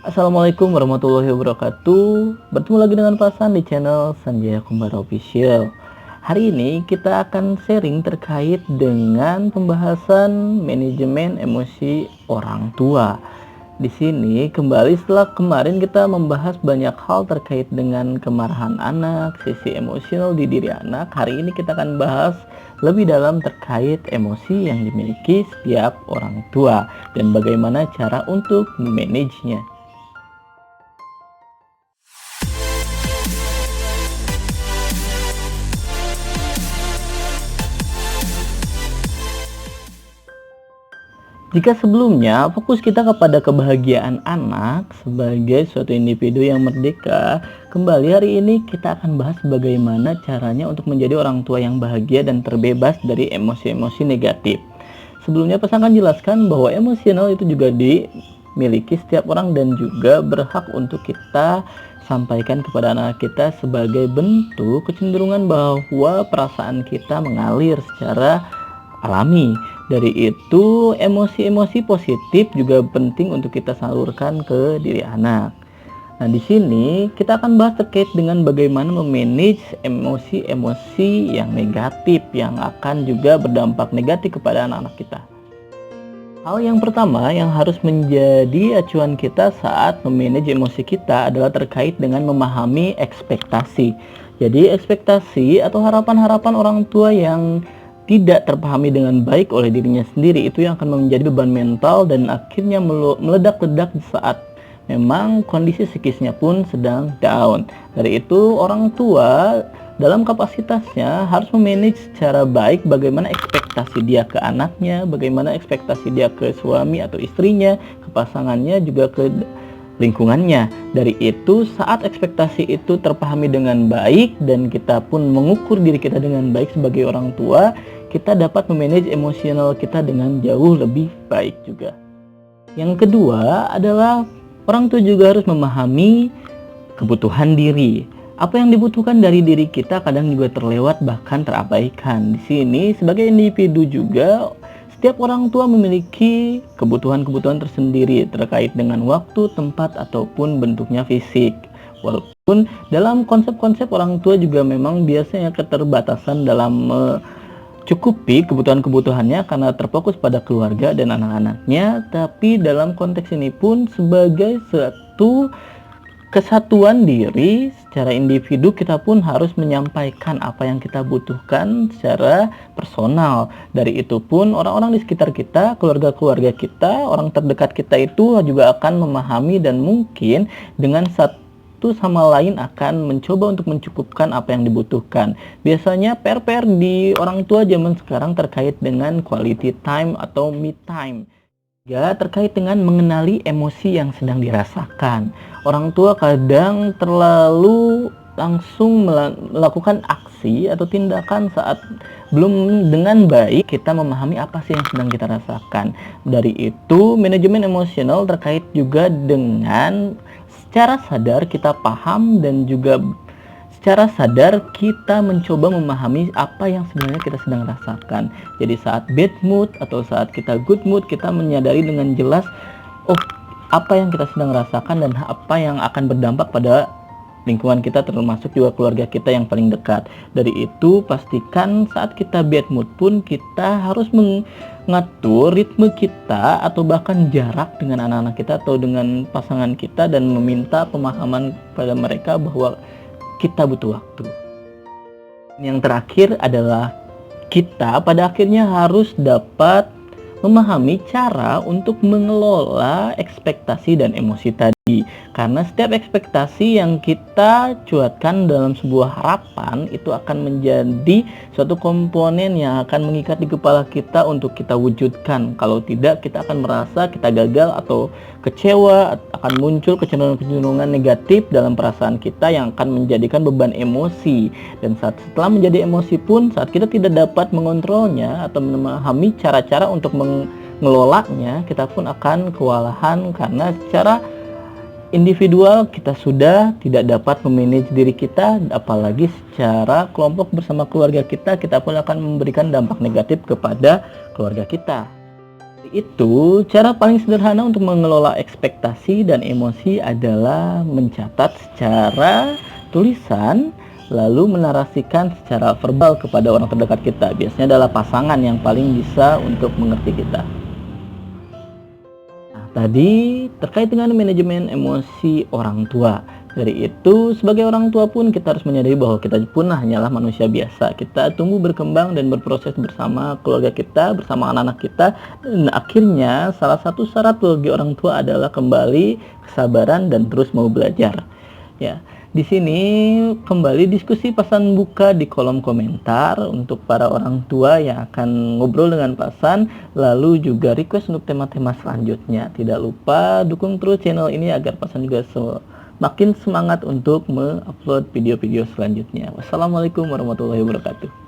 Assalamualaikum warahmatullahi wabarakatuh. Bertemu lagi dengan Pasan di channel Sanjaya Kumbara Official. Hari ini kita akan sharing terkait dengan pembahasan manajemen emosi orang tua. Di sini kembali setelah kemarin kita membahas banyak hal terkait dengan kemarahan anak, sisi emosional di diri anak. Hari ini kita akan bahas lebih dalam terkait emosi yang dimiliki setiap orang tua dan bagaimana cara untuk memanagenya. Jika sebelumnya fokus kita kepada kebahagiaan anak sebagai suatu individu yang merdeka, kembali hari ini kita akan bahas bagaimana caranya untuk menjadi orang tua yang bahagia dan terbebas dari emosi-emosi negatif. Sebelumnya Pasan akan jelaskan bahwa emosional itu juga dimiliki setiap orang dan juga berhak untuk kita sampaikan kepada anak kita sebagai bentuk kecenderungan bahwa perasaan kita mengalir secara alami. Dari itu, emosi-emosi positif juga penting untuk kita salurkan ke diri anak. Nah, di sini kita akan bahas terkait dengan bagaimana memanage emosi-emosi yang negatif yang akan juga berdampak negatif kepada anak-anak kita. Hal yang pertama yang harus menjadi acuan kita saat memanage emosi kita adalah terkait dengan memahami ekspektasi. Jadi, ekspektasi atau harapan-harapan orang tua yang tidak terpahami dengan baik oleh dirinya sendiri itu yang akan menjadi beban mental dan akhirnya meledak-ledak saat memang kondisi psikisnya pun sedang down. Dari itu orang tua dalam kapasitasnya harus memanage secara baik bagaimana ekspektasi dia ke anaknya, bagaimana ekspektasi dia ke suami atau istrinya, ke pasangannya, juga ke lingkungannya. Dari itu saat ekspektasi itu terpahami dengan baik dan kita pun mengukur diri kita dengan baik sebagai orang tua, kita dapat memanage emosional kita dengan jauh lebih baik juga. Yang kedua adalah orang tua juga harus memahami kebutuhan diri. Apa yang dibutuhkan dari diri kita kadang juga terlewat bahkan terabaikan. Di sini sebagai individu juga setiap orang tua memiliki kebutuhan-kebutuhan tersendiri terkait dengan waktu, tempat, ataupun bentuknya fisik. Walaupun dalam konsep-konsep orang tua juga memang biasanya keterbatasan dalam cukupi kebutuhan-kebutuhannya karena terfokus pada keluarga dan anak-anaknya, tapi dalam konteks ini pun sebagai satu kesatuan diri secara individu kita pun harus menyampaikan apa yang kita butuhkan secara personal. Dari itu pun orang-orang di sekitar kita, keluarga-keluarga kita, orang terdekat kita itu juga akan memahami dan mungkin dengan satu sama lain akan mencoba untuk mencukupkan apa yang dibutuhkan. Biasanya PR-PR di orang tua zaman sekarang terkait dengan quality time atau me time. Ya, terkait dengan mengenali emosi yang sedang dirasakan. Orang tua kadang terlalu langsung melakukan aksi atau tindakan saat belum dengan baik kita memahami apa sih yang sedang kita rasakan. Dari itu, manajemen emosional terkait juga dengan secara sadar kita paham dan juga secara sadar kita mencoba memahami apa yang sebenarnya kita sedang rasakan. Jadi saat bad mood atau saat kita good mood, kita menyadari dengan jelas apa yang kita sedang rasakan dan apa yang akan berdampak pada lingkungan kita, termasuk juga keluarga kita yang paling dekat. Dari itu pastikan saat kita bad mood pun kita harus mengatur ritme kita atau bahkan jarak dengan anak-anak kita atau dengan pasangan kita dan meminta pemahaman pada mereka bahwa kita butuh waktu. Yang terakhir adalah kita pada akhirnya harus dapat memahami cara untuk mengelola ekspektasi dan emosi tadi. Karena setiap ekspektasi yang kita cuatkan dalam sebuah harapan itu akan menjadi suatu komponen yang akan mengikat di kepala kita untuk kita wujudkan. Kalau tidak, kita akan merasa kita gagal atau kecewa, akan muncul kecenderungan-kecenderungan negatif dalam perasaan kita yang akan menjadikan beban emosi. Dan setelah menjadi emosi pun, saat kita tidak dapat mengontrolnya atau memahami cara-cara untuk mengelolanya, kita pun akan kewalahan karena secara individual kita sudah tidak dapat memanage diri kita, apalagi secara kelompok bersama keluarga kita pun akan memberikan dampak negatif kepada keluarga kita. Itu cara paling sederhana untuk mengelola ekspektasi dan emosi adalah mencatat secara tulisan, lalu menarasikan secara verbal kepada orang terdekat kita. Biasanya adalah pasangan yang paling bisa untuk mengerti kita. Nah, tadi terkait dengan manajemen emosi orang tua. Dari itu, sebagai orang tua pun kita harus menyadari bahwa kita pun hanyalah manusia biasa. Kita tumbuh berkembang dan berproses bersama keluarga kita, bersama anak-anak kita. Dan akhirnya, salah satu syarat bagi orang tua adalah kembali kesabaran dan terus mau belajar. Ya, di sini kembali diskusi pasan buka di kolom komentar untuk para orang tua yang akan ngobrol dengan pasan, lalu juga request untuk tema-tema selanjutnya. Tidak lupa dukung terus channel ini agar pasan juga makin semangat untuk mengupload video-video selanjutnya. Wassalamualaikum warahmatullahi wabarakatuh.